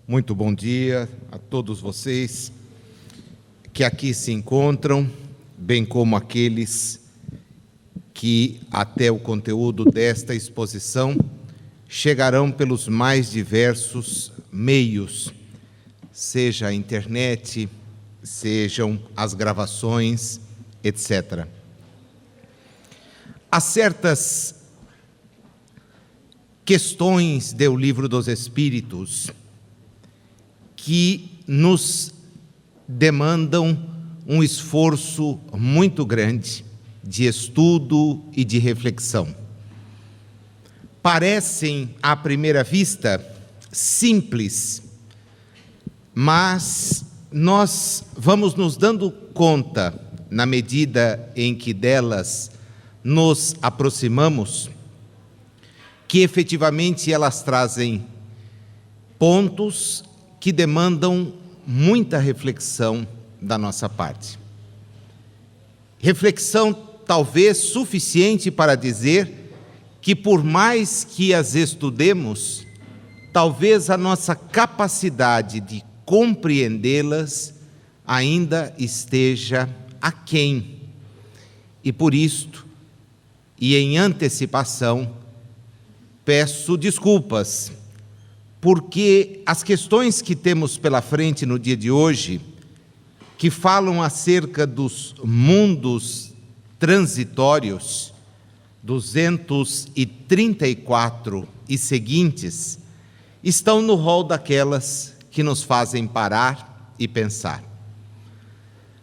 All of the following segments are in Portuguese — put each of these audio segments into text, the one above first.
Muito bom dia a todos vocês que aqui se encontram, bem como aqueles que até o conteúdo desta exposição chegarão pelos mais diversos meios, seja a internet, sejam as gravações, etc. Há certas questões do Livro dos Espíritos que nos demandam um esforço muito grande de estudo e de reflexão. Parecem, à primeira vista, simples, mas nós vamos nos dando conta, na medida em que delas nos aproximamos, que efetivamente elas trazem pontos que demandam muita reflexão da nossa parte. Reflexão talvez suficiente para dizer que, por mais que as estudemos, talvez a nossa capacidade de compreendê-las ainda esteja aquém. E por isto, e em antecipação, peço desculpas, porque as questões que temos pela frente no dia de hoje, que falam acerca dos mundos transitórios, 234 e seguintes, estão no rol daquelas que nos fazem parar e pensar.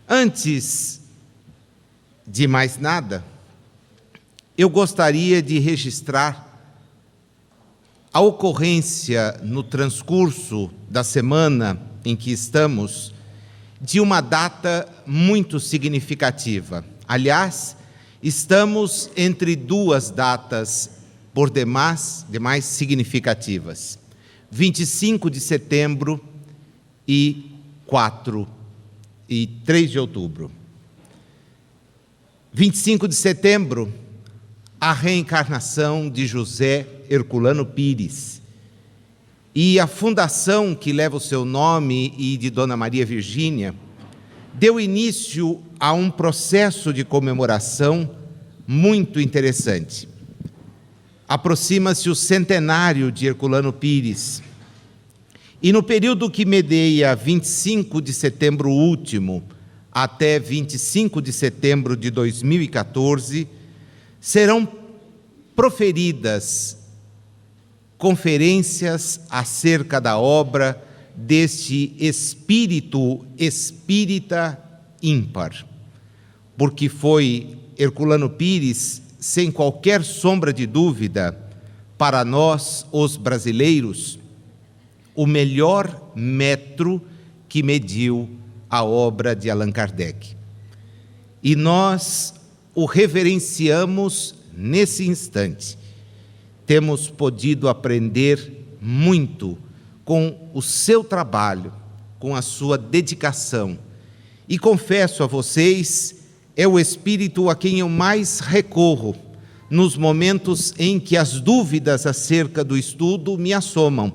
Antes de mais nada, eu gostaria de registrar a ocorrência no transcurso da semana em que estamos de uma data muito significativa. Aliás, estamos entre duas datas por demais significativas. 25 de setembro e 3 de outubro. 25 de setembro, a reencarnação de José Herculano Pires. E a fundação que leva o seu nome e de Dona Maria Virgínia deu início a um processo de comemoração muito interessante. Aproxima-se o centenário de Herculano Pires. E no período que medeia 25 de setembro último até 25 de setembro de 2014, serão proferidas conferências acerca da obra deste espírito espírita ímpar, porque foi Herculano Pires, sem qualquer sombra de dúvida, para nós, os brasileiros, o melhor metro que mediu a obra de Allan Kardec. E nós o reverenciamos nesse instante. Temos podido aprender muito com o seu trabalho, com a sua dedicação. E confesso a vocês, é o espírito a quem eu mais recorro nos momentos em que as dúvidas acerca do estudo me assomam.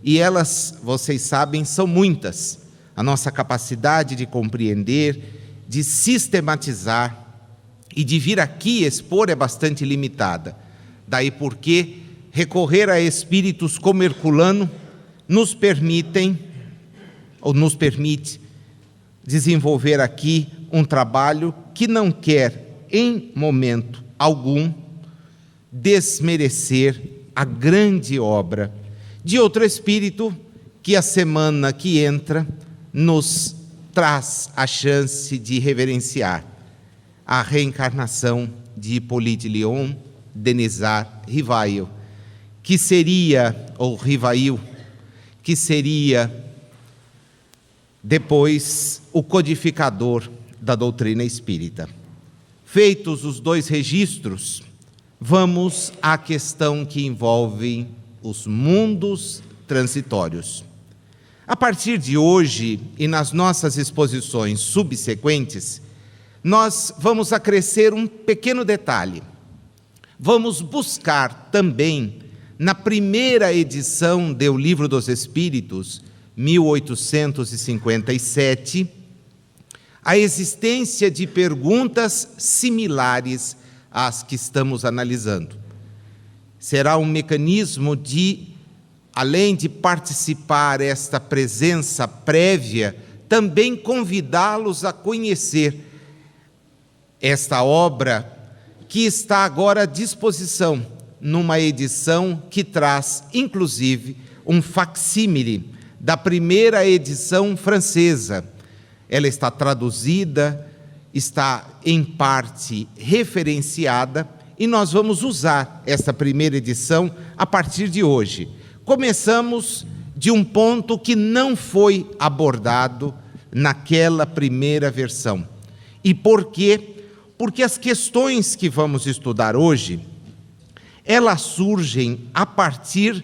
E elas, vocês sabem, são muitas. A nossa capacidade de compreender, de sistematizar e de vir aqui expor é bastante limitada. Daí porque recorrer a espíritos como Herculano nos permite desenvolver aqui um trabalho que não quer, em momento algum, desmerecer a grande obra de outro espírito que a semana que entra nos traz a chance de reverenciar a reencarnação de Hippolyte Léon Denisard Rivail, que seria depois o codificador da doutrina espírita. Feitos os dois registros, vamos à questão que envolve os mundos transitórios. A partir de hoje e nas nossas exposições subsequentes, nós vamos acrescer um pequeno detalhe. Vamos buscar também, na primeira edição do Livro dos Espíritos, 1857, a existência de perguntas similares às que estamos analisando. Será um mecanismo de, além de participar esta presença prévia, também convidá-los a conhecer esta obra que está agora à disposição, numa edição que traz, inclusive, um facsímile da primeira edição francesa. Ela está traduzida, está em parte referenciada, e nós vamos usar esta primeira edição a partir de hoje. Começamos de um ponto que não foi abordado naquela primeira versão. E por quê? Porque as questões que vamos estudar hoje, elas surgem a partir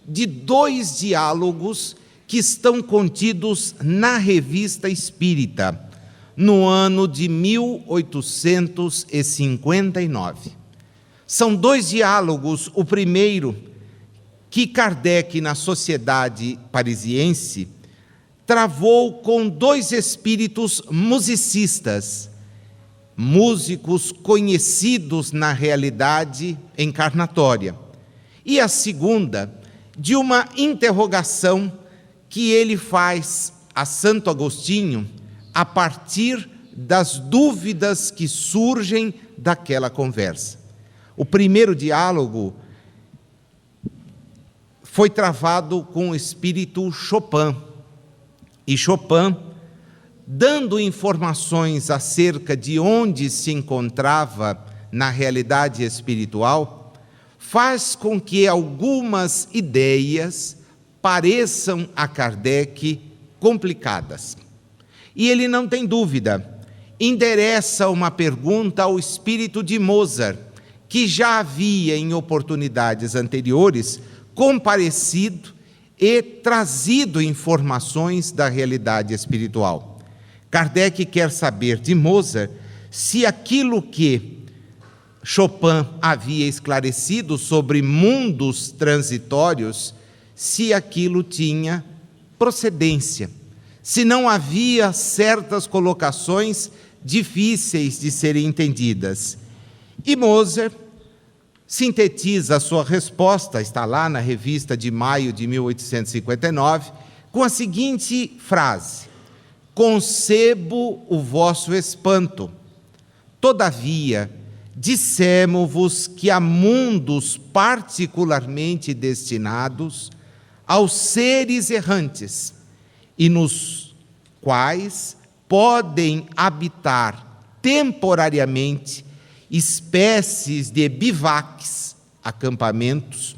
de 2 diálogos que estão contidos na Revista Espírita, no ano de 1859. São 2 diálogos, o primeiro, que Kardec, na Sociedade Parisiense, travou com 2 espíritos musicistas, músicos conhecidos na realidade encarnatória. E a segunda, de uma interrogação que ele faz a Santo Agostinho a partir das dúvidas que surgem daquela conversa. O primeiro diálogo foi travado com o espírito Chopin, e Chopin, dando informações acerca de onde se encontrava na realidade espiritual, faz com que algumas ideias pareçam a Kardec complicadas. E ele não tem dúvida, endereça uma pergunta ao espírito de Mozart, que já havia em oportunidades anteriores comparecido e trazido informações da realidade espiritual. Kardec quer saber de Mozart se aquilo que Chopin havia esclarecido sobre mundos transitórios, se aquilo tinha procedência, se não havia certas colocações difíceis de serem entendidas. E Mozart sintetiza a sua resposta, está lá na revista de maio de 1859, com a seguinte frase: concebo o vosso espanto, todavia dissemo-vos que há mundos particularmente destinados aos seres errantes, e nos quais podem habitar temporariamente espécies de bivaques, acampamentos,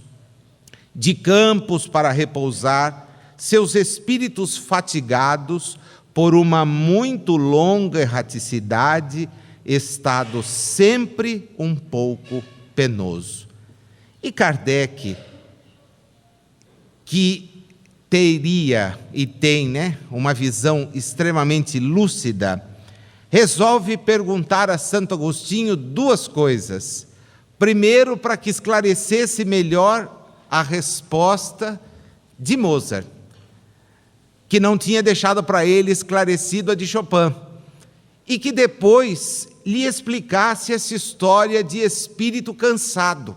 de campos para repousar seus espíritos fatigados por uma muito longa erraticidade, estado sempre um pouco penoso. E Kardec, que teria e tem, uma visão extremamente lúcida, resolve perguntar a Santo Agostinho 2 coisas. Primeiro, para que esclarecesse melhor a resposta de Mozart, que não tinha deixado para ele esclarecido a de Chopin, e que depois lhe explicasse essa história de espírito cansado,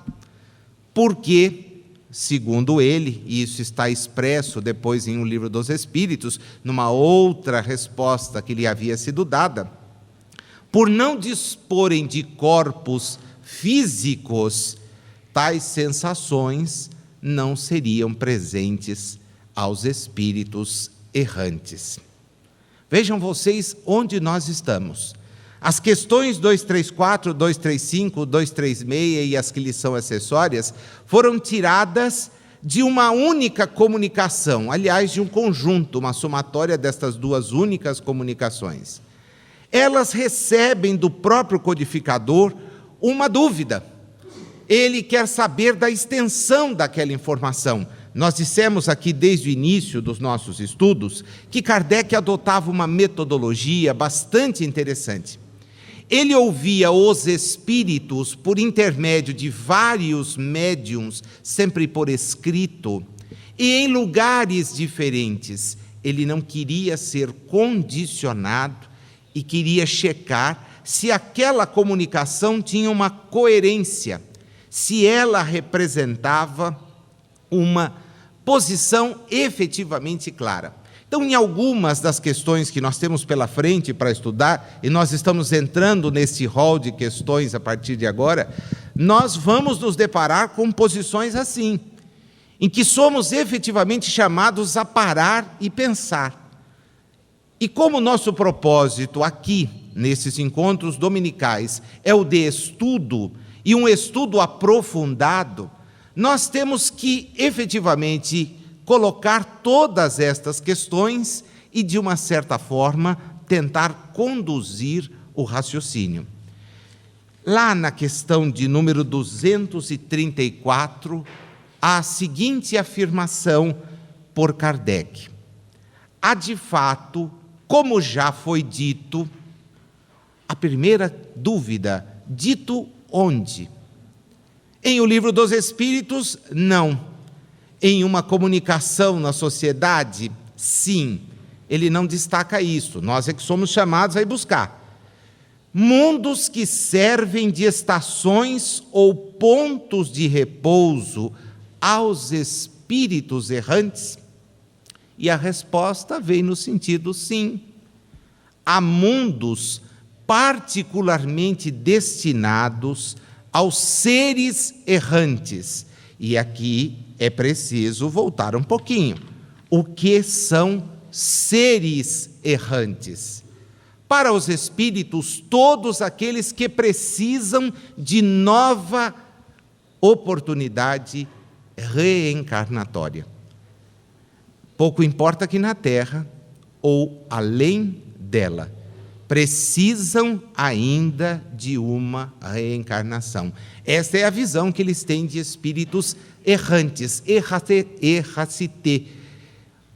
porque, segundo ele, e isso está expresso depois em um livro dos Espíritos, numa outra resposta que lhe havia sido dada, por não disporem de corpos físicos, tais sensações não seriam presentes aos espíritos errantes. Vejam vocês onde nós estamos. As questões 234, 235, 236 e as que lhes são acessórias foram tiradas de uma única comunicação, aliás, de um conjunto, uma somatória destas 2 únicas comunicações. Elas recebem do próprio codificador uma dúvida. Ele quer saber da extensão daquela informação. Nós dissemos aqui desde o início dos nossos estudos que Kardec adotava uma metodologia bastante interessante. Ele ouvia os espíritos por intermédio de vários médiuns, sempre por escrito, e em lugares diferentes. ele não queria ser condicionado e queria checar se aquela comunicação tinha uma coerência, se ela representava uma posição efetivamente clara. Então, em algumas das questões que nós temos pela frente para estudar, e nós estamos entrando nesse rol de questões a partir de agora, nós vamos nos deparar com posições assim, em que somos efetivamente chamados a parar e pensar. E como nosso propósito aqui, nesses encontros dominicais, é o de estudo, e um estudo aprofundado, nós temos que efetivamente colocar todas estas questões e, de uma certa forma, tentar conduzir o raciocínio. Lá na questão de número 234, há a seguinte afirmação por Kardec: há de fato, como já foi dito, a primeira dúvida, dito onde? Em O Livro dos Espíritos, não. Em uma comunicação na sociedade, sim. Ele não destaca isso, nós é que somos chamados a ir buscar. Mundos que servem de estações ou pontos de repouso aos espíritos errantes? E a resposta vem no sentido sim. Há mundos particularmente destinados aos seres errantes. E aqui é preciso voltar um pouquinho. O que são seres errantes? Para os espíritos, todos aqueles que precisam de nova oportunidade reencarnatória. Pouco importa que na Terra ou além dela, precisam ainda de uma reencarnação. Esta é a visão que eles têm de espíritos errantes, erracité,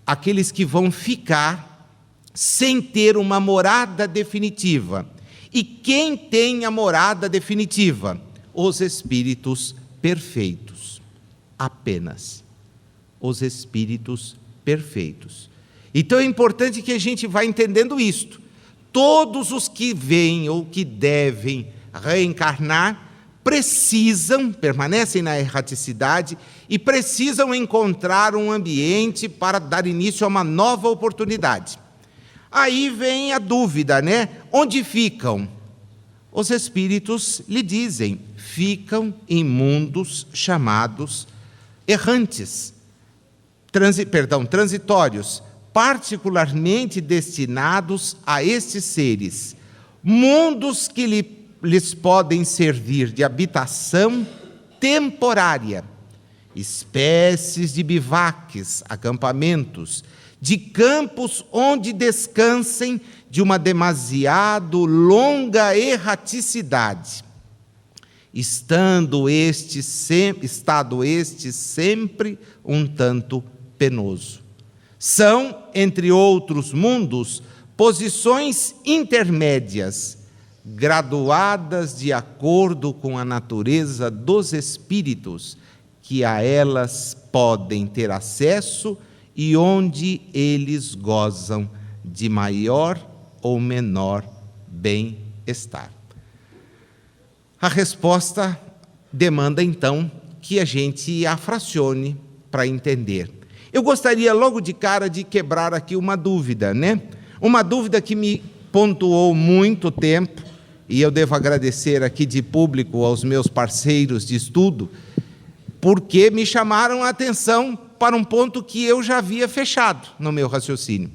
aqueles que vão ficar sem ter uma morada definitiva. E quem tem a morada definitiva? Os espíritos perfeitos, apenas. Os espíritos perfeitos. Então é importante que a gente vá entendendo isto. Todos os que vêm ou que devem reencarnar permanecem na erraticidade e precisam encontrar um ambiente para dar início a uma nova oportunidade. Aí vem a dúvida, né? Onde ficam? Os espíritos lhe dizem, ficam em mundos chamados errantes, transitórios, particularmente destinados a estes seres, mundos que lhes podem servir de habitação temporária, espécies de bivaques, acampamentos, de campos onde descansem de uma demasiado longa erraticidade, estado este sempre um tanto penoso. São, entre outros mundos, posições intermédias, graduadas de acordo com a natureza dos espíritos, que a elas podem ter acesso e onde eles gozam de maior ou menor bem-estar. A resposta demanda, então, que a gente a fracione para entender. Eu gostaria logo de cara de quebrar aqui uma dúvida, né? Uma dúvida que me pontuou muito tempo, e eu devo agradecer aqui de público aos meus parceiros de estudo, porque me chamaram a atenção para um ponto que eu já havia fechado no meu raciocínio.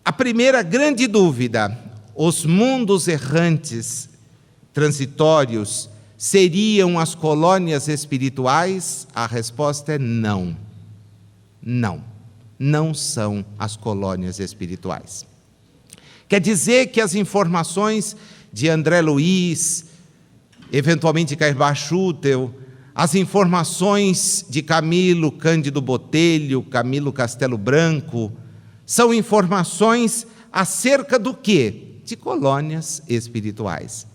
A primeira grande dúvida, os mundos errantes, transitórios, seriam as colônias espirituais? A resposta é não. Não são as colônias espirituais. Quer dizer que as informações de André Luiz, eventualmente Cairbar Schutel, as informações de Camilo Cândido Botelho, Camilo Castelo Branco, são informações acerca do quê? De colônias espirituais.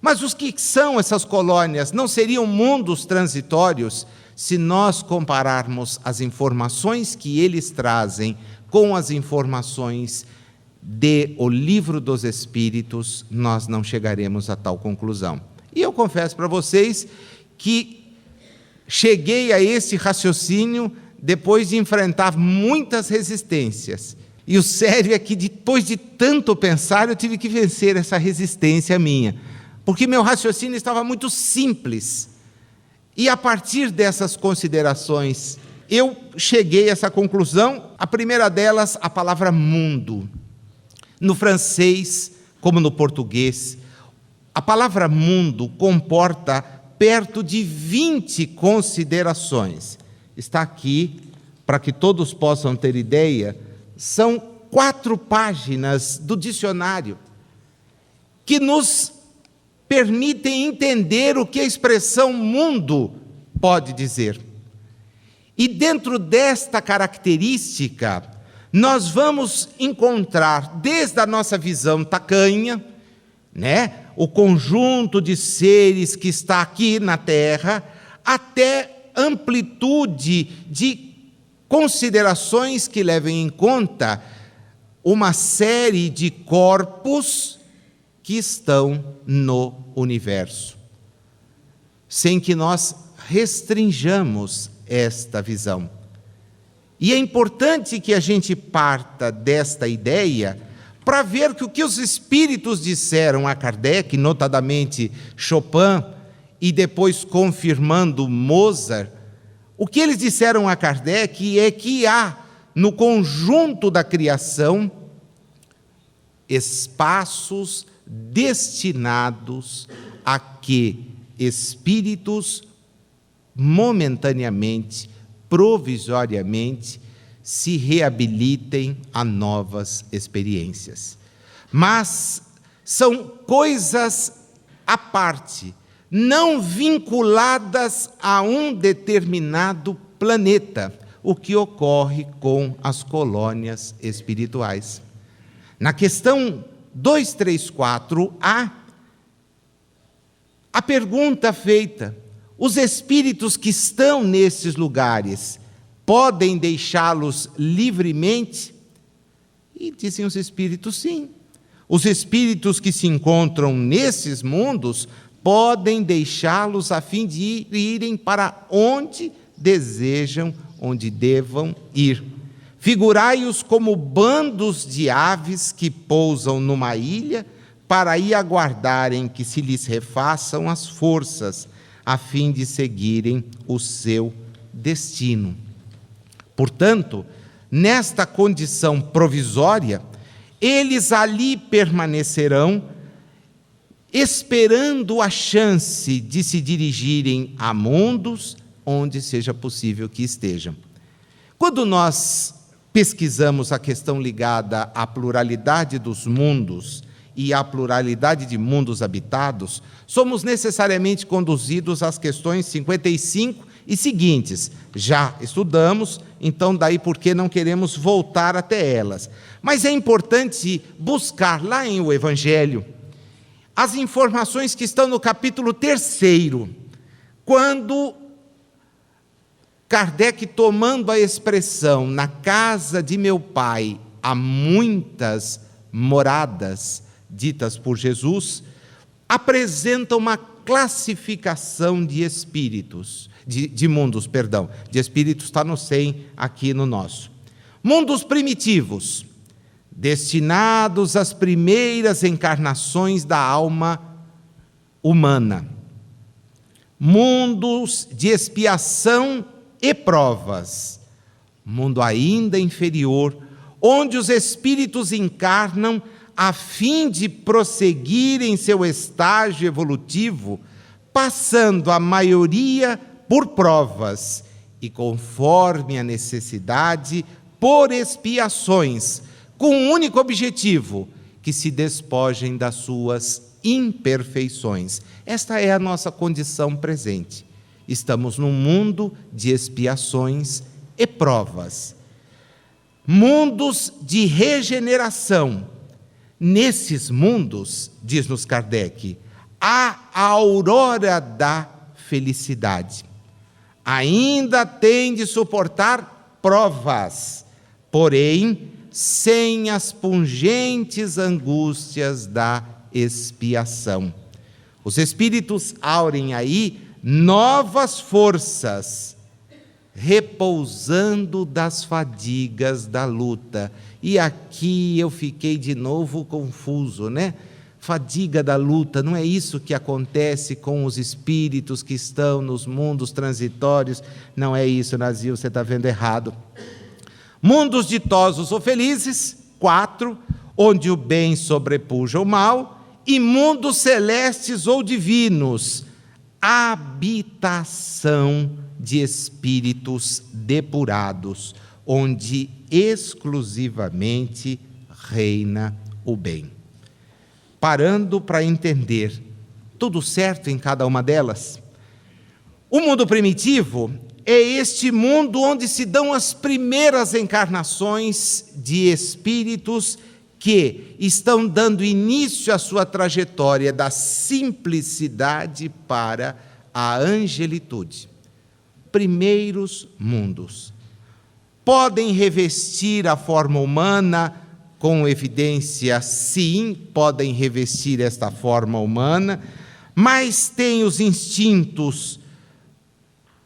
Mas os que são essas colônias não seriam mundos transitórios se nós compararmos as informações que eles trazem com as informações do Livro dos Espíritos, nós não chegaremos a tal conclusão. E eu confesso para vocês que cheguei a esse raciocínio depois de enfrentar muitas resistências. E o sério é que depois de tanto pensar, eu tive que vencer essa resistência minha, porque meu raciocínio estava muito simples. E a partir dessas considerações, eu cheguei a essa conclusão. A primeira delas, a palavra mundo. No francês, como no português, a palavra mundo comporta perto de 20 considerações. Está aqui, para que todos possam ter ideia, são 4 páginas do dicionário que nos permitem entender o que a expressão mundo pode dizer. E dentro desta característica, nós vamos encontrar, desde a nossa visão tacanha, o conjunto de seres que está aqui na Terra, até amplitude de considerações que levem em conta uma série de corpos que estão no universo, sem que nós restringamos esta visão. E é importante que a gente parta desta ideia para ver que o que os espíritos disseram a Kardec, notadamente Chopin, e depois confirmando Mozart, o que eles disseram a Kardec é que há, no conjunto da criação, espaços destinados a que espíritos momentaneamente, provisoriamente, se reabilitem a novas experiências. Mas são coisas à parte, não vinculadas a um determinado planeta, o que ocorre com as colônias espirituais. Na questão 234, há a pergunta feita: os espíritos que estão nesses lugares podem deixá-los livremente? E dizem os espíritos, sim. Os espíritos que se encontram nesses mundos podem deixá-los a fim de irem para onde desejam, onde devam ir. Figurai-os como bandos de aves que pousam numa ilha para aí aguardarem que se lhes refaçam as forças, a fim de seguirem o seu destino. Portanto, nesta condição provisória, eles ali permanecerão, esperando a chance de se dirigirem a mundos onde seja possível que estejam. Quando nós pesquisamos a questão ligada à pluralidade dos mundos e à pluralidade de mundos habitados, somos necessariamente conduzidos às questões 55 e seguintes. Já estudamos, então daí por que não queremos voltar até elas. Mas é importante buscar lá em o Evangelho as informações que estão no capítulo 3º, quando Kardec, tomando a expressão "na casa de meu pai há muitas moradas", ditas por Jesus, apresenta uma classificação de espíritos, de mundos, perdão, de espíritos está no 100, aqui no nosso. Mundos primitivos, destinados às primeiras encarnações da alma humana. Mundos de expiação e provas, mundo ainda inferior, onde os espíritos encarnam a fim de prosseguir em seu estágio evolutivo, passando a maioria por provas e, conforme a necessidade, por expiações, com um único objetivo: que se despojem das suas imperfeições. Esta é a nossa condição presente. Estamos num mundo de expiações e provas. Mundos de regeneração. Nesses mundos, diz-nos Kardec, há a aurora da felicidade. Ainda tem de suportar provas porém, sem as pungentes angústias da expiação. Os espíritos aurem aí novas forças, repousando das fadigas da luta. E aqui eu fiquei de novo confuso, né? Fadiga da luta, não é isso que acontece com os espíritos que estão nos mundos transitórios? Não é isso, Nazil, você está vendo errado. Mundos ditosos ou felizes, 4, onde o bem sobrepuja o mal, e mundos celestes ou divinos, habitação de espíritos depurados, onde exclusivamente reina o bem. Parando para entender, tudo certo em cada uma delas? O mundo primitivo é este mundo onde se dão as primeiras encarnações de espíritos que estão dando início à sua trajetória da simplicidade para a angelitude. Primeiros mundos. Podem revestir a forma humana, com evidência, sim, podem revestir esta forma humana, mas têm os instintos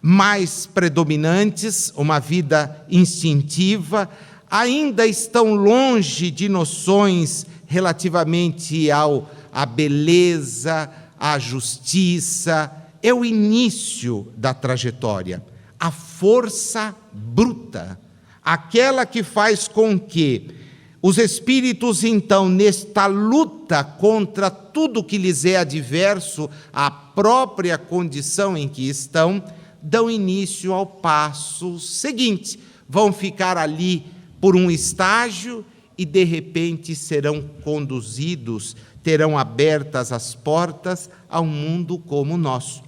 mais predominantes, uma vida instintiva, ainda estão longe de noções relativamente à beleza, à justiça. É o início da trajetória, a força bruta, aquela que faz com que os espíritos, então, nesta luta contra tudo que lhes é adverso à própria condição em que estão, dão início ao passo seguinte. Vão ficar ali por um estágio e, de repente, serão conduzidos, terão abertas as portas a um mundo como o nosso,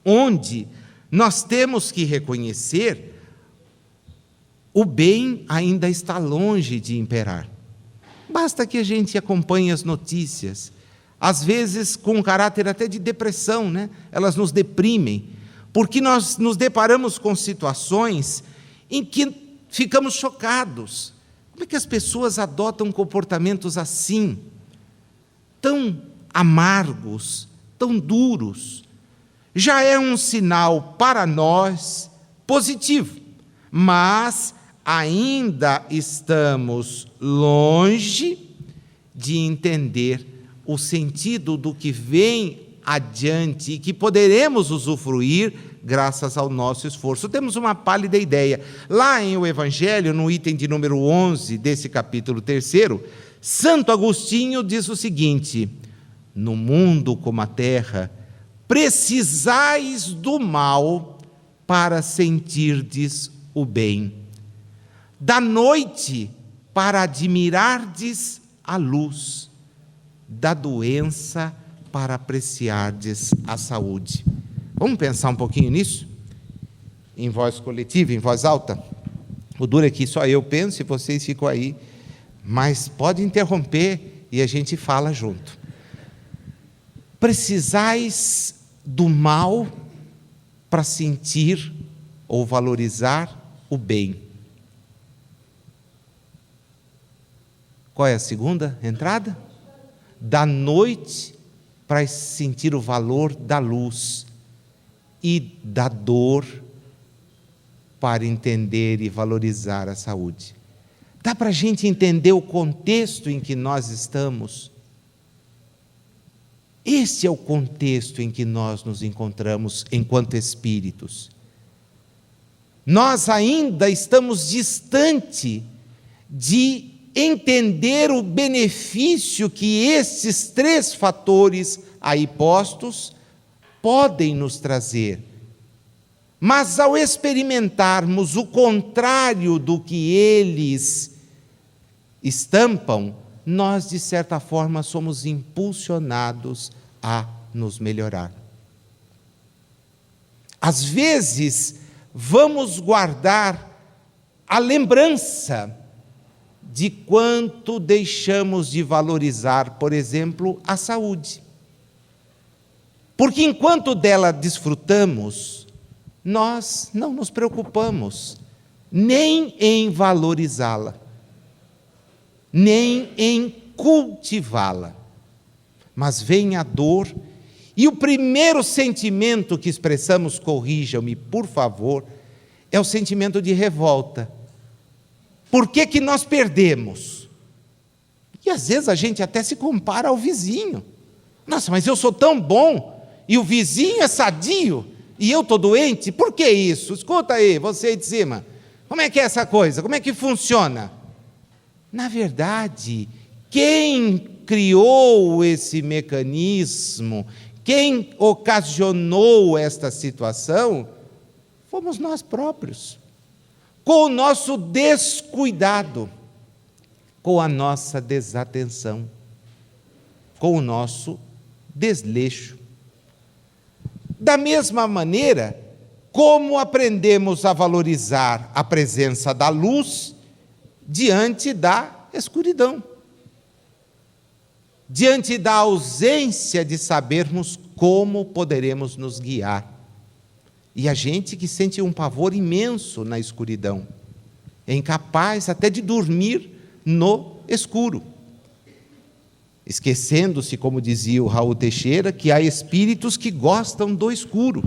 onde nós temos que reconhecer o bem ainda está longe de imperar. Basta que a gente acompanhe as notícias, às vezes com um caráter até de depressão, né? Elas nos deprimem, porque nós nos deparamos com situações em que ficamos chocados. Como é que as pessoas adotam comportamentos assim, tão amargos, tão duros? Já é um sinal para nós positivo, mas ainda estamos longe de entender o sentido do que vem adiante e que poderemos usufruir graças ao nosso esforço. Temos uma pálida ideia. Lá em o Evangelho, no item de número 11 desse capítulo 3º, Santo Agostinho diz o seguinte: no mundo como a terra, precisais do mal para sentirdes o bem, da noite para admirardes a luz, da doença para apreciardes a saúde. Vamos pensar um pouquinho nisso? Em voz coletiva, em voz alta? O duro é que só eu penso e vocês ficam aí, mas pode interromper e a gente fala junto. Precisais do mal para sentir ou valorizar o bem. Qual é a segunda entrada? Da noite para sentir o valor da luz e da dor para entender e valorizar a saúde. Dá para a gente entender o contexto em que nós estamos? Este é o contexto em que nós nos encontramos enquanto espíritos. Nós ainda estamos distante de entender o benefício que esses 3 fatores aí postos podem nos trazer. Mas ao experimentarmos o contrário do que eles estampam, nós, de certa forma, somos impulsionados a nos melhorar. Às vezes, vamos guardar a lembrança de quanto deixamos de valorizar, por exemplo, a saúde. Porque enquanto dela desfrutamos, nós não nos preocupamos. nem em valorizá-la, nem em cultivá-la. Mas vem a dor, e o primeiro sentimento que expressamos, corrijam-me, por favor, é o sentimento de revolta. Por que que nós perdemos? E às vezes a gente até se compara ao vizinho. Nossa, mas eu sou tão bom, e o vizinho é sadio, e eu estou doente? Por que isso? Escuta aí, você aí de cima. Como é que é essa coisa? Como é que funciona? Na verdade, quem criou esse mecanismo, quem ocasionou esta situação, fomos nós próprios, com o nosso descuidado, com a nossa desatenção, com o nosso desleixo. Da mesma maneira, como aprendemos a valorizar a presença da luz diante da escuridão, diante da ausência de sabermos como poderemos nos guiar. E a gente que sente um pavor imenso na escuridão, é incapaz até de dormir no escuro, esquecendo-se, como dizia o Raul Teixeira, que há espíritos que gostam do escuro.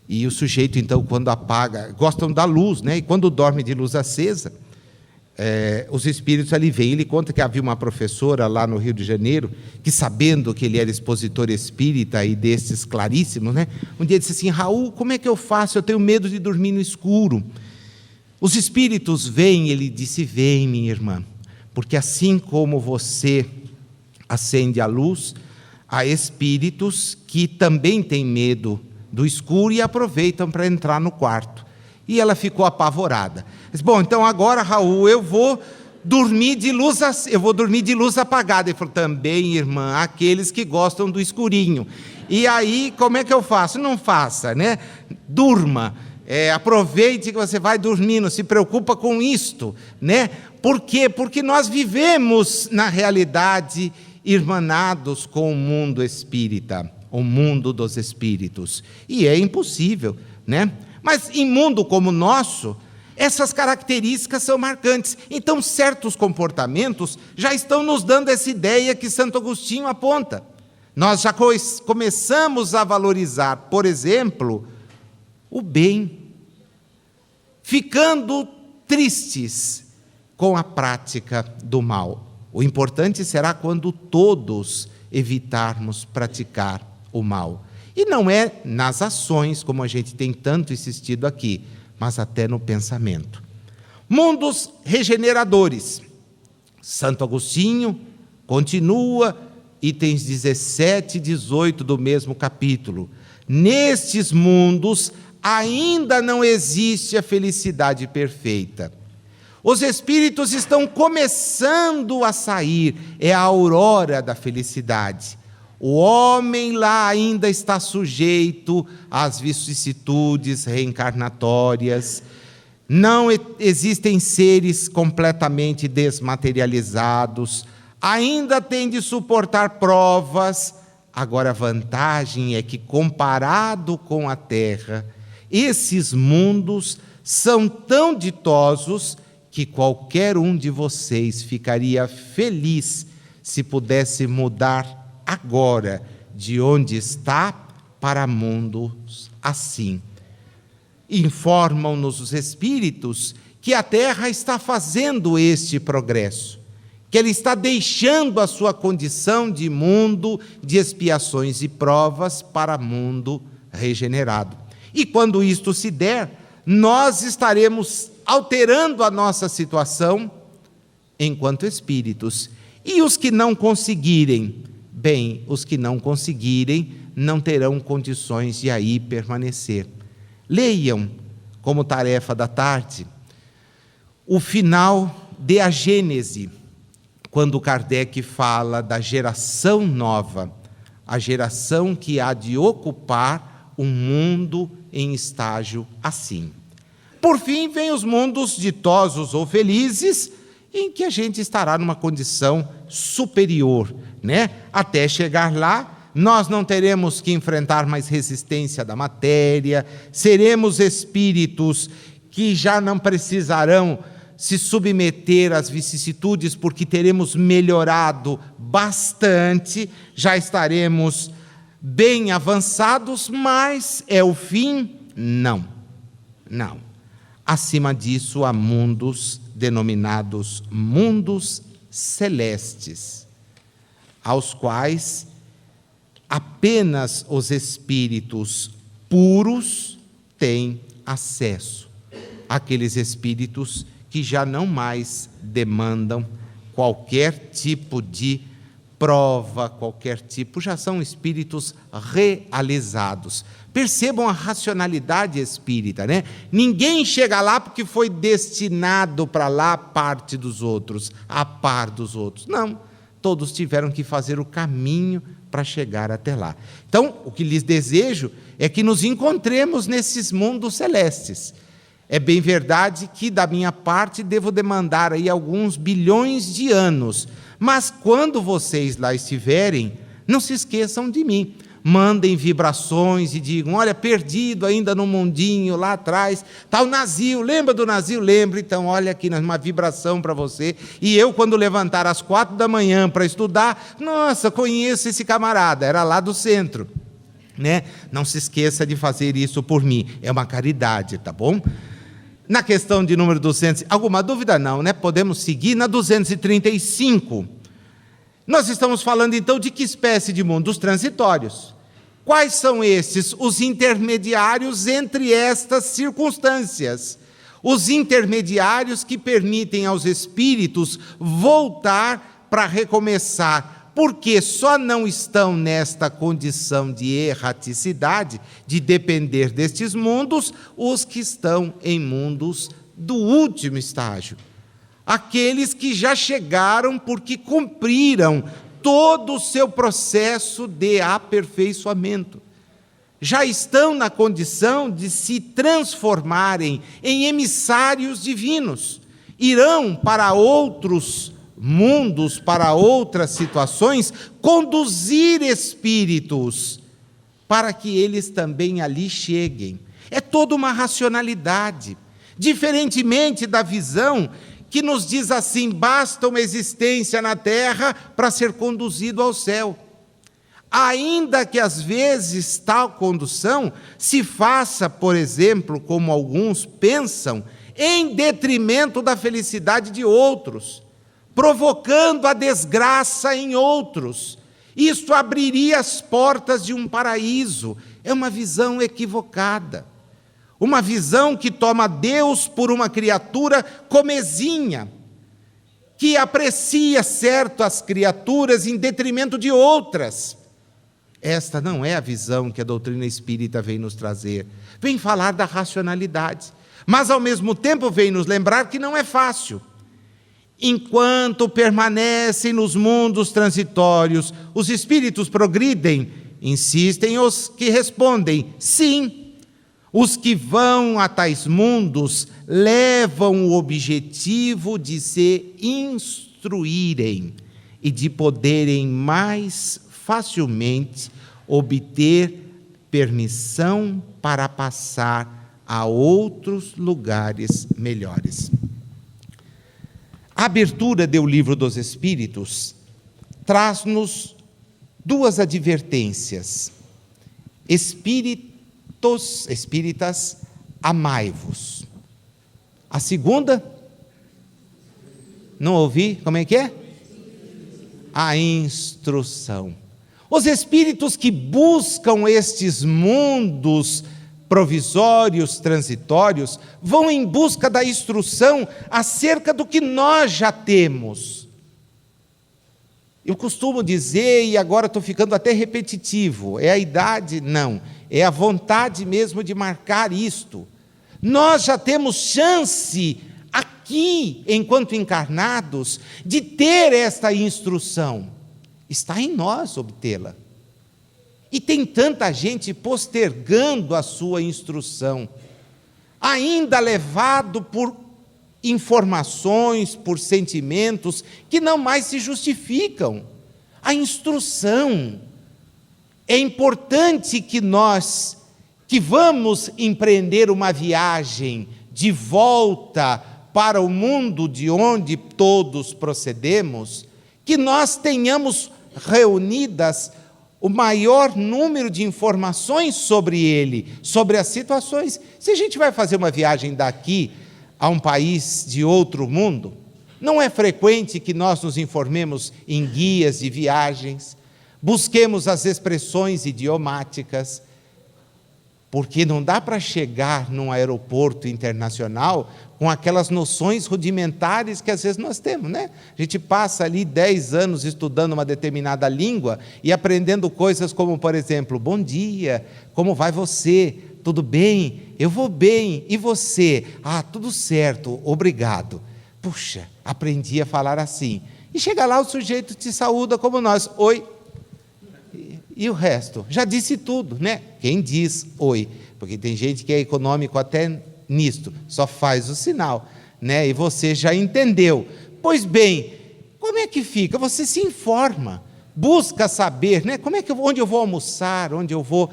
E o sujeito, então, quando apaga, gostam da luz, né? E quando dorme de luz acesa, os espíritos ali vêm. Ele conta que havia uma professora lá no Rio de Janeiro, que, sabendo que ele era expositor espírita e desses claríssimos, né? Um dia disse assim: Raul, como é que eu faço? Eu tenho medo de dormir no escuro. Os espíritos vêm, ele disse: vem, minha irmã, porque assim como você acende a luz, há espíritos que também têm medo do escuro e aproveitam para entrar no quarto. E ela ficou apavorada. Disse: bom, então agora, Raul, eu vou dormir de luz apagada. Ele falou: também, irmã, aqueles que gostam do escurinho. E aí, como é que eu faço? Não faça, né? Durma. Aproveite que você vai dormir, não se preocupa com isto, né? Por quê? Porque nós vivemos, na realidade, irmanados com o mundo espírita, o mundo dos espíritos. E é impossível, né? Mas em mundo como o nosso, essas características são marcantes. Então, certos comportamentos já estão nos dando essa ideia que Santo Agostinho aponta. Nós já começamos a valorizar, por exemplo, o bem, ficando tristes com a prática do mal. O importante será quando todos evitarmos praticar o mal. E não é nas ações, como a gente tem tanto insistido aqui, mas até no pensamento. Mundos regeneradores. Santo Agostinho continua, itens 17 e 18 do mesmo capítulo. Nestes mundos ainda não existe a felicidade perfeita. Os espíritos estão começando a sair, é a aurora da felicidade. O homem lá ainda está sujeito às vicissitudes reencarnatórias, não existem seres completamente desmaterializados, ainda tem de suportar provas. Agora, a vantagem é que, comparado com a Terra, esses mundos são tão ditosos que qualquer um de vocês ficaria feliz se pudesse mudar agora de onde está para mundos assim. Informam-nos os espíritos que a Terra está fazendo este progresso, que ela está deixando a sua condição de mundo de expiações e provas para mundo regenerado. E quando isto se der, nós estaremos alterando a nossa situação enquanto espíritos. E os que não conseguirem, bem, os que não conseguirem não terão condições de aí permanecer. Leiam, como tarefa da tarde, o final de A Gênese, quando Kardec fala da geração nova, a geração que há de ocupar um mundo em estágio assim. Por fim, vem os mundos ditosos ou felizes, em que a gente estará numa condição superior, né? Até chegar lá, nós não teremos que enfrentar mais resistência da matéria, seremos espíritos que já não precisarão se submeter às vicissitudes, porque teremos melhorado bastante, já estaremos bem avançados, mas é o fim? Não. Acima disso, há mundos denominados mundos celestes, aos quais apenas os espíritos puros têm acesso. Aqueles espíritos que já não mais demandam qualquer tipo de prova, qualquer tipo, já são espíritos realizados. Percebam a racionalidade espírita, né? Ninguém chega lá porque foi destinado para lá a parte dos outros, a par dos outros. Não, todos tiveram que fazer o caminho para chegar até lá. Então, o que lhes desejo é que nos encontremos nesses mundos celestes. É bem verdade que, da minha parte, devo demandar aí alguns bilhões de anos, mas quando vocês lá estiverem, não se esqueçam de mim. Mandem vibrações e digam: olha, perdido ainda no mundinho lá atrás, está o Nazil, lembra do Nazil? Lembro, então olha aqui uma vibração para você. E eu, quando levantar às 4 da manhã para estudar, nossa, conheço esse camarada, era lá do centro, né? Não se esqueça de fazer isso por mim, é uma caridade, tá bom? Na questão de número 200, alguma dúvida? Não, né? Podemos seguir na 235. Nós estamos falando, então, de que espécie de mundos transitórios? Quais são esses? Os intermediários entre estas circunstâncias. Os intermediários que permitem aos espíritos voltar para recomeçar, porque só não estão nesta condição de erraticidade, de depender destes mundos, os que estão em mundos do último estágio. Aqueles que já chegaram porque cumpriram todo o seu processo de aperfeiçoamento. Já estão na condição de se transformarem em emissários divinos. Irão para outros mundos, para outras situações, conduzir espíritos para que eles também ali cheguem. É toda uma racionalidade, diferentemente da visão que nos diz assim: basta uma existência na terra para ser conduzido ao céu. Ainda que às vezes tal condução se faça, por exemplo, como alguns pensam, em detrimento da felicidade de outros, provocando a desgraça em outros. Isto abriria as portas de um paraíso. É uma visão equivocada. Uma visão que toma Deus por uma criatura comezinha, que aprecia certas criaturas em detrimento de outras. Esta não é a visão que a doutrina espírita vem nos trazer. Vem falar da racionalidade, mas ao mesmo tempo vem nos lembrar que não é fácil. Enquanto permanecem nos mundos transitórios, os espíritos progridem? Insistem os que respondem sim. Os que vão a tais mundos levam o objetivo de se instruírem e de poderem mais facilmente obter permissão para passar a outros lugares melhores. A abertura do Livro dos Espíritos traz-nos duas advertências. Espíritas, amai-vos. A segunda? Não ouvi? Como é que é? A instrução. Os espíritos que buscam estes mundos provisórios, transitórios, vão em busca da instrução acerca do que nós já temos. Eu costumo dizer, e agora estou ficando até repetitivo, é a idade? Não, é a vontade mesmo de marcar isto. Nós já temos chance aqui, enquanto encarnados, de ter esta instrução. Está em nós obtê-la. E tem tanta gente postergando a sua instrução, ainda levado por informações, por sentimentos que não mais se justificam. A instrução. É importante que nós, que vamos empreender uma viagem de volta para o mundo de onde todos procedemos, que nós tenhamos reunidas o maior número de informações sobre ele, sobre as situações. Se a gente vai fazer uma viagem daqui a um país de outro mundo, não é frequente que nós nos informemos em guias de viagens, busquemos as expressões idiomáticas, porque não dá para chegar num aeroporto internacional com aquelas noções rudimentares que às vezes nós temos, né? A gente passa ali 10 anos estudando uma determinada língua e aprendendo coisas como, por exemplo, bom dia, como vai você? Tudo bem? Eu vou bem. E você? Ah, tudo certo, obrigado. Puxa, aprendi a falar assim. E chega lá, o sujeito te saúda como nós. Oi. E o resto? Já disse tudo, né? Quem diz oi? Porque tem gente que é econômico até nisto, só faz o sinal, né? E você já entendeu. Pois bem, como é que fica? Você se informa, busca saber, né? Onde eu vou almoçar, onde eu vou...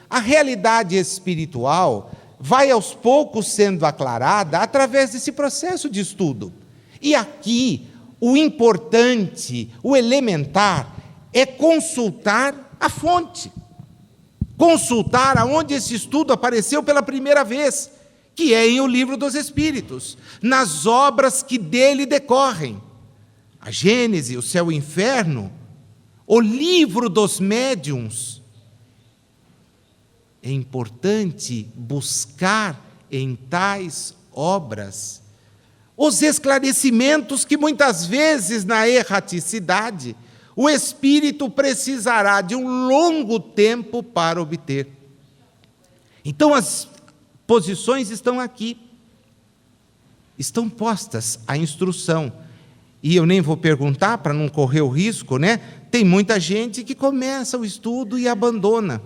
A realidade espiritual vai aos poucos sendo aclarada através desse processo de estudo. E aqui, o importante, o elementar, é consultar a fonte, consultar aonde esse estudo apareceu pela primeira vez, que é em O Livro dos Espíritos, nas obras que dele decorrem. A Gênese, o Céu e o Inferno, o Livro dos Médiuns. É importante buscar em tais obras os esclarecimentos que muitas vezes na erraticidade o espírito precisará de um longo tempo para obter. Então as posições estão aqui, estão postas à instrução. E eu nem vou perguntar para não correr o risco, né? Tem muita gente que começa o estudo e abandona.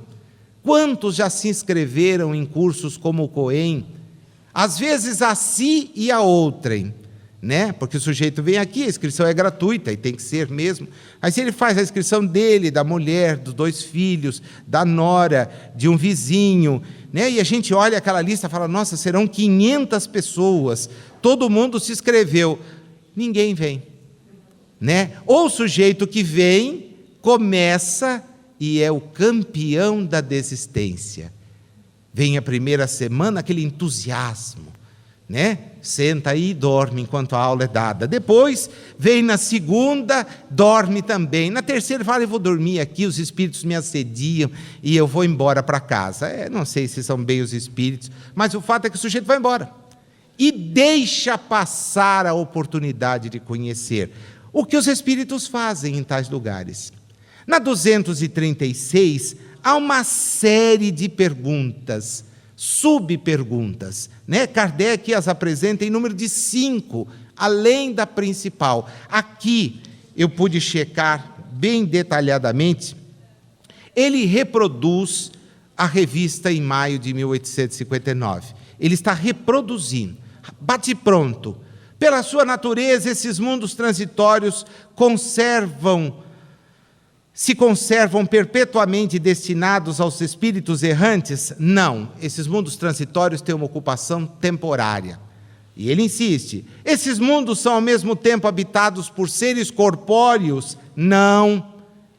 Quantos já se inscreveram em cursos como o Coen? Às vezes a si e a outrem, né? Porque o sujeito vem aqui, a inscrição é gratuita e tem que ser mesmo. Aí se ele faz a inscrição dele, da mulher, dos 2 filhos, da nora, de um vizinho, né? E a gente olha aquela lista e fala, nossa, serão 500 pessoas, todo mundo se inscreveu, ninguém vem, né? Ou o sujeito que vem, começa e é o campeão da desistência. Vem a primeira semana, aquele entusiasmo, né? Senta aí e dorme enquanto a aula é dada. Depois, vem na segunda, dorme também. Na terceira, fala, eu vou dormir aqui, os espíritos me assediam e eu vou embora para casa. Não sei se são bem os espíritos, mas o fato é que o sujeito vai embora. E deixa passar a oportunidade de conhecer o que os espíritos fazem em tais lugares. Na 236, há uma série de perguntas, subperguntas, né? Kardec as apresenta em número de 5, além da principal. Aqui eu pude checar bem detalhadamente. Ele reproduz a revista em maio de 1859. Ele está reproduzindo, bate pronto. Pela sua natureza, esses mundos transitórios se conservam perpetuamente destinados aos espíritos errantes? Não, esses mundos transitórios têm uma ocupação temporária. E ele insiste, esses mundos são ao mesmo tempo habitados por seres corpóreos? Não,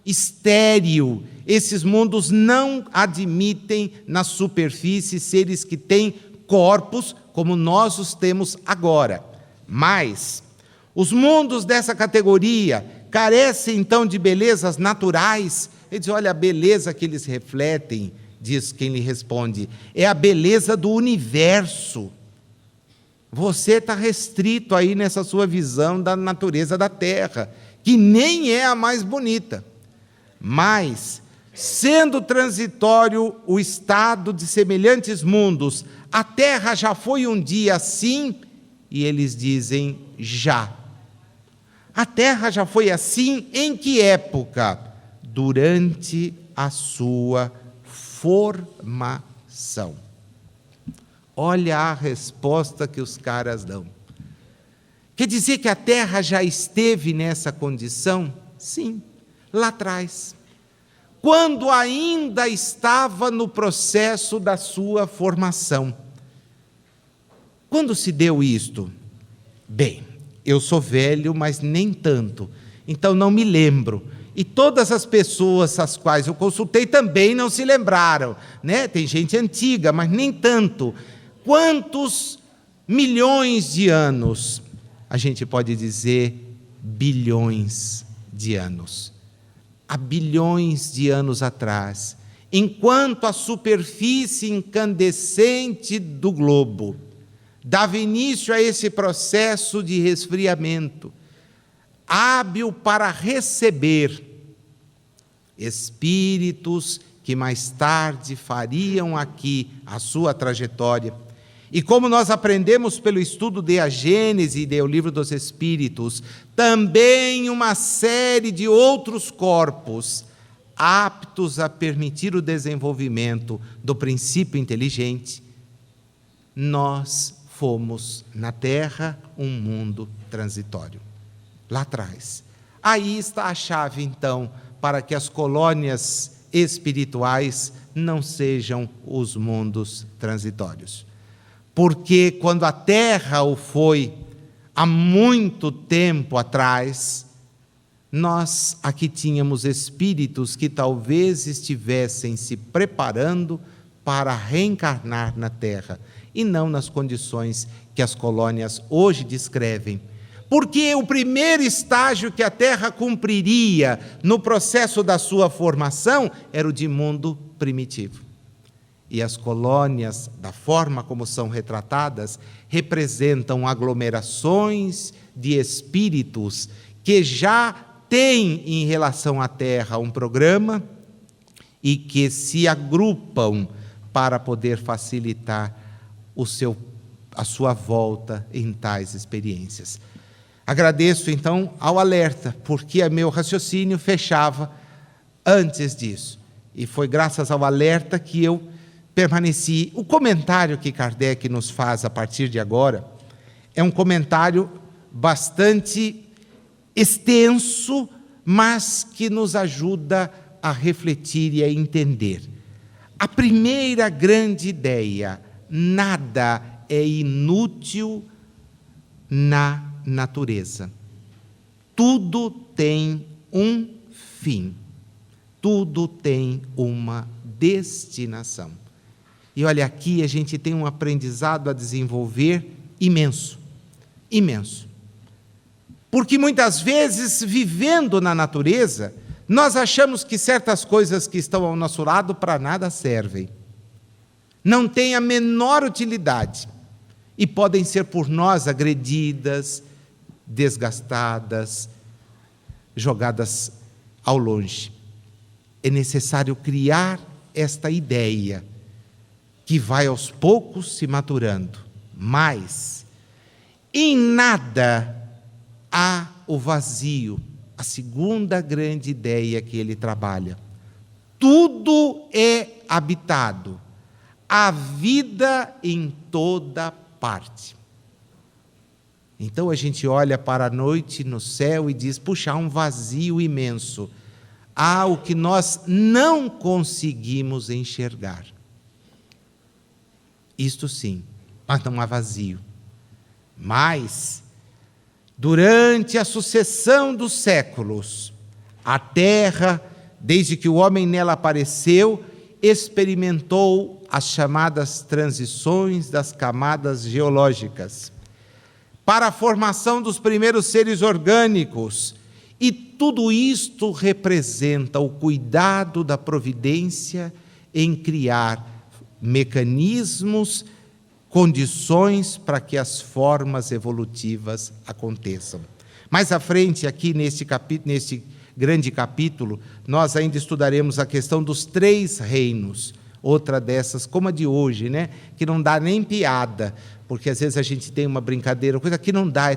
estéril. Esses mundos não admitem na superfície seres que têm corpos como nós os temos agora. Mas os mundos dessa categoria carecem então de belezas naturais. Ele diz, olha, a beleza que eles refletem, diz quem lhe responde, é a beleza do universo. Você está restrito aí nessa sua visão da natureza da Terra, que nem é a mais bonita. Mas, sendo transitório o estado de semelhantes mundos, a Terra já foi um dia assim? E eles dizem, já. A Terra já foi assim em que época? Durante a sua formação. Olha a resposta que os caras dão. Quer dizer que a Terra já esteve nessa condição? Sim, lá atrás. Quando ainda estava no processo da sua formação. Quando se deu isto? Bem, eu sou velho, mas nem tanto, então não me lembro. E todas as pessoas as quais eu consultei também não se lembraram, né? Tem gente antiga, mas nem tanto. Quantos milhões de anos? A gente pode dizer bilhões de anos. Há bilhões de anos atrás, enquanto a superfície incandescente do globo dava início a esse processo de resfriamento, hábil para receber espíritos que mais tarde fariam aqui a sua trajetória. E como nós aprendemos pelo estudo de a Gênese e do Livro dos Espíritos, também uma série de outros corpos aptos a permitir o desenvolvimento do princípio inteligente, nós fomos na Terra um mundo transitório. Lá atrás. Aí está a chave, então, para que as colônias espirituais não sejam os mundos transitórios. Porque quando a Terra o foi, há muito tempo atrás, nós aqui tínhamos espíritos que talvez estivessem se preparando para reencarnar na Terra, e não nas condições que as colônias hoje descrevem. Porque o primeiro estágio que a Terra cumpriria no processo da sua formação era o de mundo primitivo. E as colônias, da forma como são retratadas, representam aglomerações de espíritos que já têm em relação à Terra um programa e que se agrupam para poder facilitar a sua volta em tais experiências. Agradeço, então, ao alerta, porque meu raciocínio fechava antes disso. E foi graças ao alerta que eu permaneci. O comentário que Kardec nos faz a partir de agora é um comentário bastante extenso, mas que nos ajuda a refletir e a entender. A primeira grande ideia: nada é inútil na natureza. Tudo tem um fim. Tudo tem uma destinação. E olha, aqui a gente tem um aprendizado a desenvolver imenso. Imenso. Porque muitas vezes, vivendo na natureza, nós achamos que certas coisas que estão ao nosso lado para nada servem. Não têm a menor utilidade. E podem ser por nós agredidas, desgastadas, jogadas ao longe. É necessário criar esta ideia, que vai aos poucos se maturando. Mas, em nada há o vazio, a segunda grande ideia que ele trabalha. Tudo é habitado, a vida em toda parte. Então a gente olha para a noite no céu e diz: puxa, há um vazio imenso. Há o que nós não conseguimos enxergar. Isto sim, mas não há vazio. Mas, durante a sucessão dos séculos, a Terra, desde que o homem nela apareceu, experimentou as chamadas transições das camadas geológicas, para a formação dos primeiros seres orgânicos. E tudo isto representa o cuidado da providência em criar mecanismos, condições para que as formas evolutivas aconteçam. Mais à frente, aqui neste grande capítulo, nós ainda estudaremos a questão dos 3 reinos, outra dessas, como a de hoje, né? Que não dá nem piada, porque às vezes a gente tem uma brincadeira, coisa que não dá, é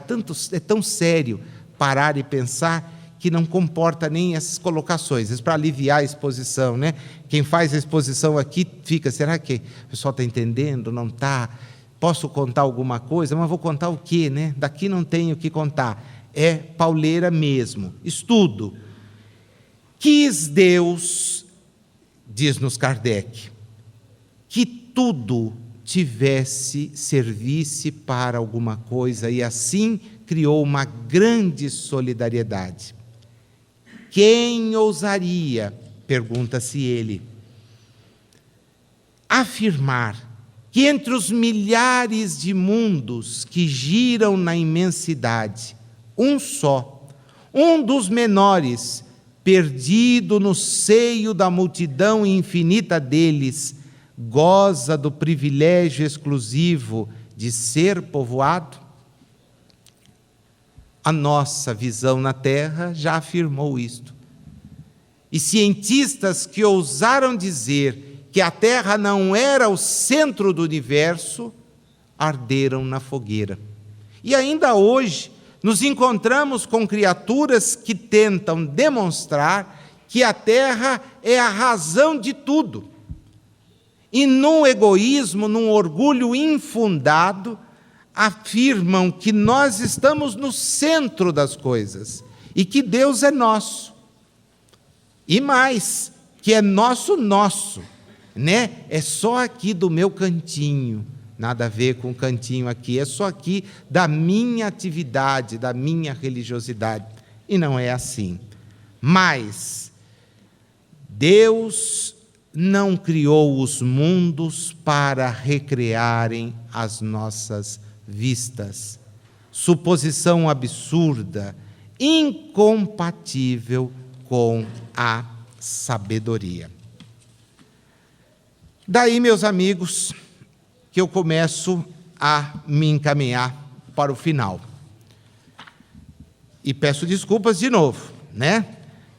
tão sério parar e pensar, que não comporta nem essas colocações, para aliviar a exposição, né? Quem faz a exposição aqui fica: será que o pessoal está entendendo? Não está? Posso contar alguma coisa? Mas vou contar o quê, né? Daqui não tenho o que contar. É pauleira mesmo. Estudo. Quis Deus, diz-nos Kardec, que tudo servisse para alguma coisa, e assim criou uma grande solidariedade. Quem ousaria, pergunta-se ele, afirmar que entre os milhares de mundos que giram na imensidade, um só, um dos menores, perdido no seio da multidão infinita deles, goza do privilégio exclusivo de ser povoado? A nossa visão na Terra já afirmou isto. E cientistas que ousaram dizer que a Terra não era o centro do universo, arderam na fogueira. E ainda hoje, nos encontramos com criaturas que tentam demonstrar que a Terra é a razão de tudo. E num egoísmo, num orgulho infundado, afirmam que nós estamos no centro das coisas e que Deus é nosso. E mais, que é nosso, né? É só aqui do meu cantinho, nada a ver com o cantinho aqui, é só aqui da minha atividade, da minha religiosidade. E não é assim. Mas Deus não criou os mundos para recrearem as nossas vistas. Suposição absurda, incompatível com a sabedoria. Daí, meus amigos, que eu começo a me encaminhar para o final. E peço desculpas de novo, né?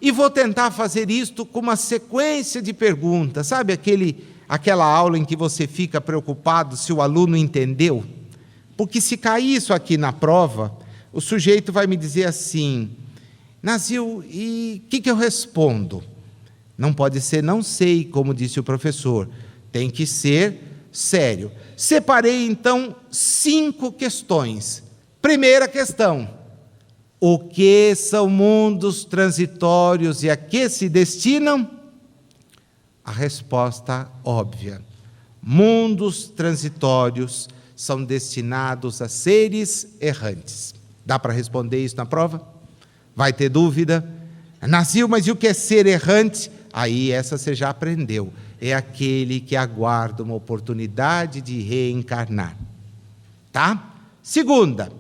E vou tentar fazer isto com uma sequência de perguntas. Sabe aquela aula em que você fica preocupado se o aluno entendeu? Porque se cair isso aqui na prova, o sujeito vai me dizer assim, Nazil, e o que eu respondo? Não pode ser não sei, como disse o professor. Tem que ser sério. Separei, então, 5 questões. Primeira questão. O que são mundos transitórios e a que se destinam? A resposta óbvia. Mundos transitórios são destinados a seres errantes. Dá para responder isso na prova? Vai ter dúvida? Nazil, mas e o que é ser errante? Aí essa você já aprendeu. É aquele que aguarda uma oportunidade de reencarnar. Tá? Segunda,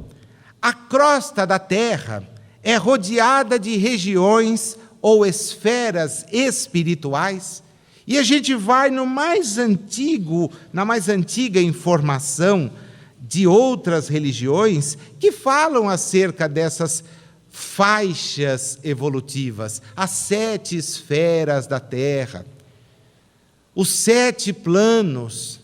a crosta da Terra é rodeada de regiões ou esferas espirituais, e a gente vai na mais antiga informação de outras religiões que falam acerca dessas faixas evolutivas, as 7 esferas da Terra, os 7 planos,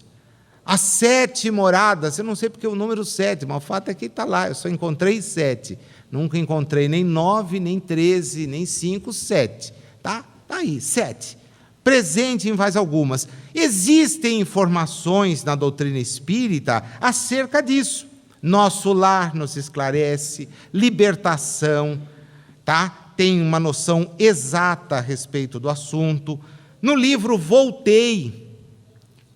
as 7 moradas. Eu não sei porque o número 7, mas o fato é que está lá, eu só encontrei 7, nunca encontrei nem 9, nem 13, nem 5, 7, tá? Está aí, 7. Presente em várias algumas. Existem informações na doutrina espírita acerca disso. Nosso lar nos esclarece, libertação, tá? Tem uma noção exata a respeito do assunto. No livro Voltei,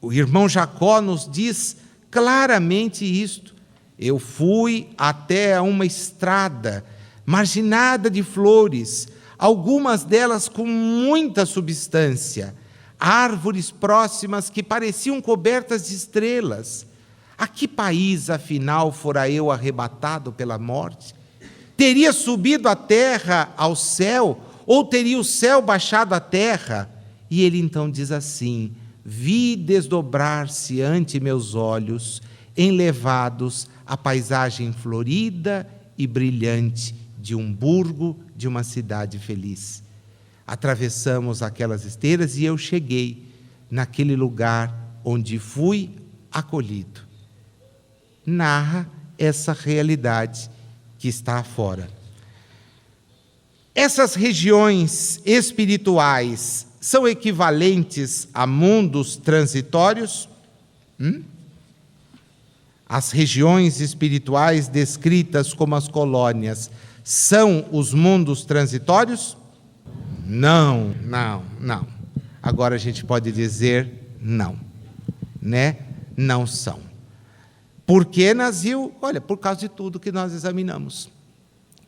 o irmão Jacó nos diz claramente isto. Eu fui até uma estrada marginada de flores, algumas delas com muita substância, árvores próximas que pareciam cobertas de estrelas. A que país, afinal, fora eu arrebatado pela morte? Teria subido a terra ao céu, ou teria o céu baixado à terra? E ele então diz assim, vi desdobrar-se ante meus olhos, enlevados a paisagem florida e brilhante de um burgo, de uma cidade feliz. Atravessamos aquelas esteiras e eu cheguei naquele lugar onde fui acolhido. Narra essa realidade que está afora. Essas regiões espirituais são equivalentes a mundos transitórios? As regiões espirituais descritas como as colônias são os mundos transitórios? Não. Agora a gente pode dizer não, né? não são. Por que, Nazil? Olha, por causa de tudo que nós examinamos.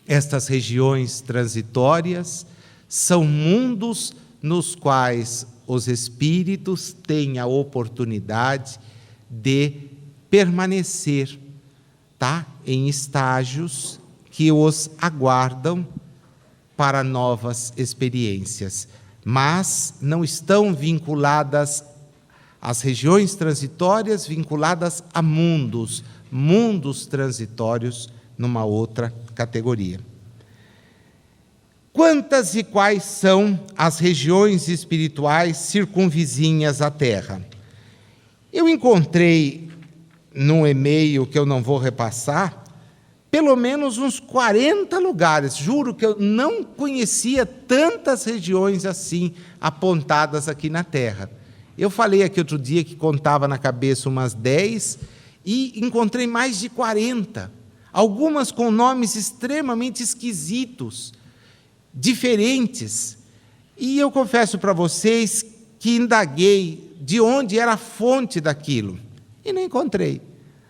Estas regiões transitórias são mundos nos quais os espíritos têm a oportunidade de permanecer, tá? Em estágios que os aguardam para novas experiências, mas não estão vinculadas às regiões transitórias, vinculadas a mundos transitórios numa outra categoria. Quantas e quais são as regiões espirituais circunvizinhas à Terra? Eu encontrei num e-mail que eu não vou repassar, pelo menos uns 40 lugares. Juro que eu não conhecia tantas regiões assim apontadas aqui na Terra. Eu falei aqui outro dia que contava na cabeça umas 10 e encontrei mais de 40. Algumas com nomes extremamente esquisitos, diferentes. E eu confesso para vocês que indaguei de onde era a fonte daquilo. E não encontrei.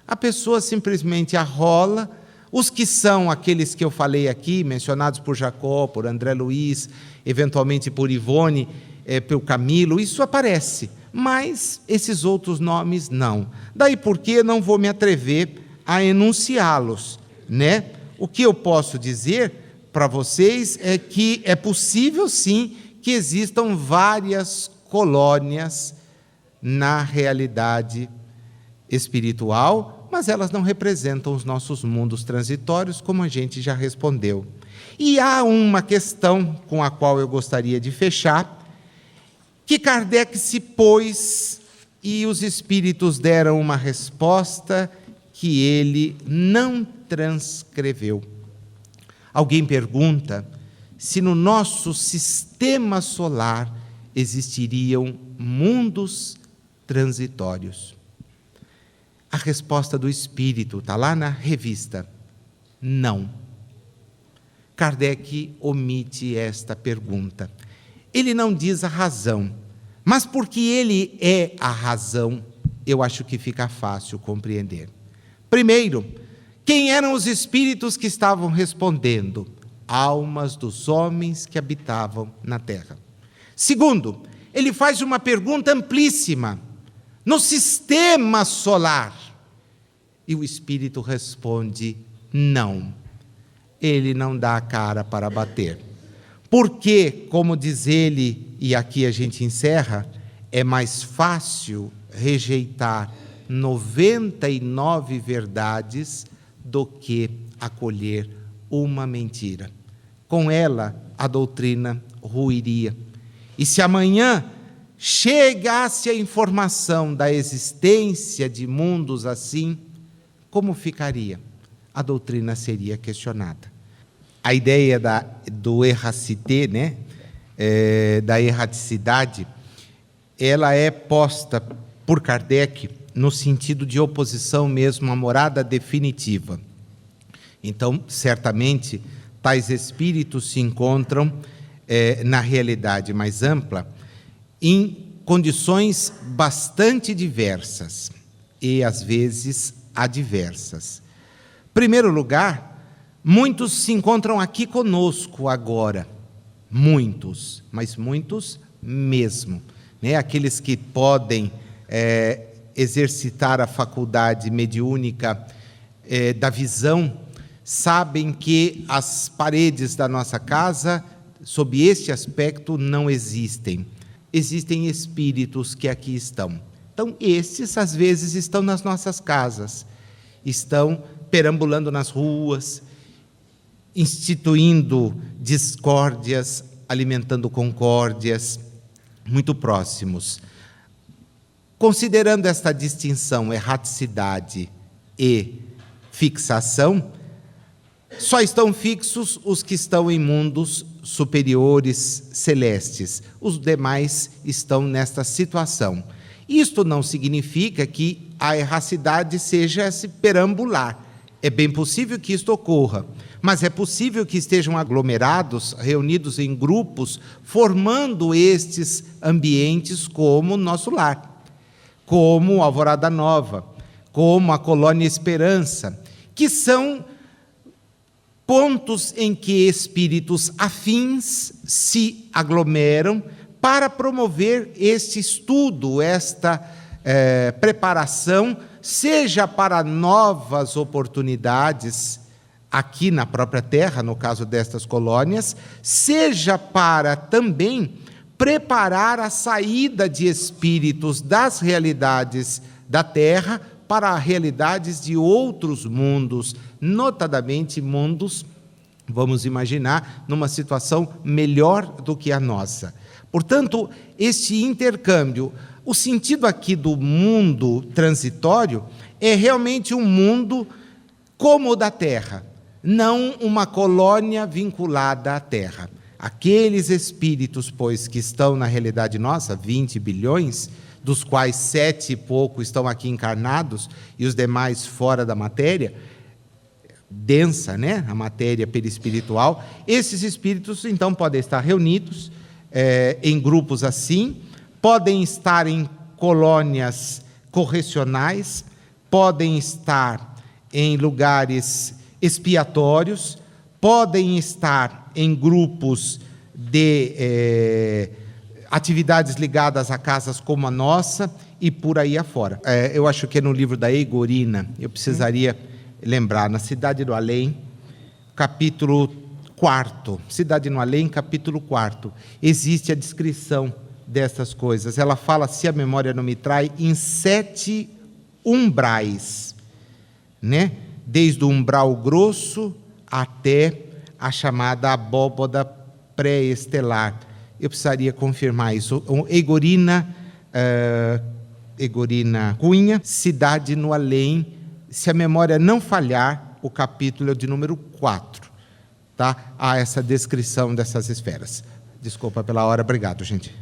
A pessoa simplesmente arrola. Os que são aqueles que eu falei aqui, mencionados por Jacó, por André Luiz, eventualmente por Ivone, pelo Camilo, isso aparece, mas esses outros nomes não. Daí porque não vou me atrever a enunciá-los, né? O que eu posso dizer para vocês é que é possível sim que existam várias colônias na realidade espiritual, mas elas não representam os nossos mundos transitórios, como a gente já respondeu. E há uma questão com a qual eu gostaria de fechar, que Kardec se pôs e os espíritos deram uma resposta que ele não transcreveu. Alguém pergunta se no nosso sistema solar existiriam mundos transitórios. A resposta do Espírito está lá na revista. Não. Kardec omite esta pergunta. Ele não diz a razão, mas porque ele é a razão, eu acho que fica fácil compreender. Primeiro, quem eram os espíritos que estavam respondendo? Almas dos homens que habitavam na Terra. Segundo, ele faz uma pergunta amplíssima. No sistema solar. E o Espírito responde, não. Ele não dá a cara para bater. Porque, como diz ele, e aqui a gente encerra, é mais fácil rejeitar 99 verdades do que acolher uma mentira. Com ela, a doutrina ruiria. E se amanhã chegasse a informação da existência de mundos assim, como ficaria? A doutrina seria questionada. A ideia do erracité, né? Da erraticidade, ela é posta por Kardec no sentido de oposição mesmo à morada definitiva. Então, certamente, tais espíritos se encontram na realidade mais ampla, em condições bastante diversas e, às vezes, adversas. Em primeiro lugar, muitos se encontram aqui conosco agora. Muitos, mas muitos mesmo. Né? Aqueles que podem exercitar a faculdade mediúnica da visão, sabem que as paredes da nossa casa, sob este aspecto, não existem. Existem espíritos que aqui estão. Então, estes, às vezes, estão nas nossas casas, estão perambulando nas ruas, instituindo discórdias, alimentando concórdias, muito próximos. Considerando esta distinção, erraticidade e fixação, só estão fixos os que estão em mundos superiores celestes. Os demais estão nesta situação. Isto não significa que a erracidade seja esse perambular. É bem possível que isto ocorra, mas é possível que estejam aglomerados, reunidos em grupos, formando estes ambientes como o nosso lar. como Alvorada Nova, como a Colônia Esperança, que são pontos em que espíritos afins se aglomeram para promover este estudo, esta preparação, seja para novas oportunidades aqui na própria Terra, no caso destas colônias, seja para também preparar a saída de espíritos das realidades da Terra para realidades de outros mundos, notadamente mundos, vamos imaginar, numa situação melhor do que a nossa. Portanto, este intercâmbio, o sentido aqui do mundo transitório é realmente um mundo como o da Terra, não uma colônia vinculada à Terra. Aqueles espíritos, pois, que estão na realidade nossa, 20 bilhões, dos quais 7 e pouco estão aqui encarnados e os demais fora da matéria, densa, né? A matéria perispiritual, esses espíritos, então, podem estar reunidos em grupos assim, podem estar em colônias correcionais, podem estar em lugares expiatórios, podem estar em grupos de atividades ligadas a casas como a nossa e por aí afora. Eu acho que é no livro da Egorina, eu precisaria lembrar, na Cidade do Além, capítulo 4, Cidade no Além, capítulo 4, existe a descrição dessas coisas. Ela fala, se a memória não me trai, em 7 umbrais, né? Desde o umbral grosso até a chamada abóboda pré-estelar. Eu precisaria confirmar isso. Egorina Cunha, Cidade no Além, se a memória não falhar, o capítulo é de número 4, tá? Há essa descrição dessas esferas. Desculpa pela hora, obrigado, gente.